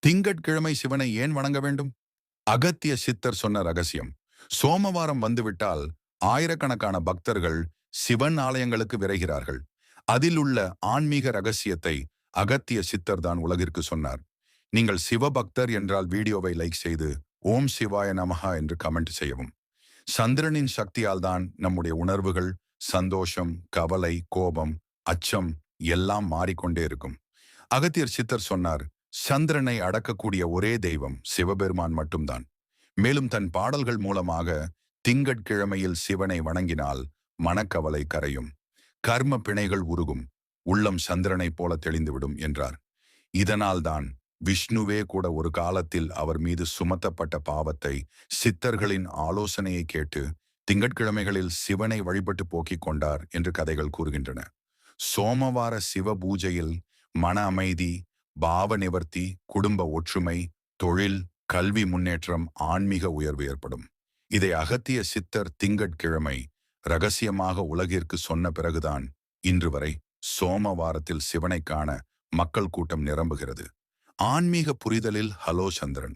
திங்கட்கிழமை சிவனை ஏன் வணங்க வேண்டும்? அகத்திய சித்தர் சொன்ன ரகசியம். சோமவாரம் வந்துவிட்டால் ஆயிரக்கணக்கான பக்தர்கள் சிவன் ஆலயங்களுக்கு விரைகிறார்கள். அதில் உள்ள ஆன்மீக ரகசியத்தை அகத்திய சித்தர் தான் உலகிற்கு சொன்னார். நீங்கள் சிவபக்தர் என்றால் வீடியோவை லைக் செய்து ஓம் சிவாய நமஹா என்று கமெண்ட் செய்யவும். சந்திரனின் சக்தியால் தான் நம்முடைய உணர்வுகள், சந்தோஷம், கவலை, கோபம், அச்சம் எல்லாம் மாறிக்கொண்டே இருக்கும். அகத்தியர் சித்தர் சொன்னார், சந்திரனை அடக்கக்கூடிய ஒரே தெய்வம் சிவபெருமான் மட்டும்தான். மேலும் தன் பாடல்கள் மூலமாக திங்கட்கிழமையில் சிவனை வணங்கினால் மனக்கவலை கரையும், கர்ம பிணைகள் உருகும், உள்ளம் சந்திரனைப் போல தெளிந்துவிடும் என்றார். இதனால்தான் விஷ்ணுவே கூட ஒரு காலத்தில் அவர் மீது சுமத்தப்பட்ட பாவத்தை சித்தர்களின் ஆலோசனையை கேட்டு திங்கட்கிழமைகளில் சிவனை வழிபட்டு போக்கிக் கொண்டார் என்று கதைகள் கூறுகின்றன. சோமவார சிவ பூஜையில் மன அமைதி, பாவ நிவர்த்தி, குடும்ப ஒற்றுமை, தொழில், கல்வி முன்னேற்றம், ஆன்மீக உயர்வு ஏற்படும். இதை அகத்திய சித்தர் திங்கட்கிழமை ரகசியமாக உலகிற்கு சொன்ன பிறகுதான் இன்று வரை சோமவாரத்தில் சிவனை காண மக்கள் கூட்டம் நிரம்புகிறது. ஆன்மீக புரிதலில் ஹலோ சந்திரன்.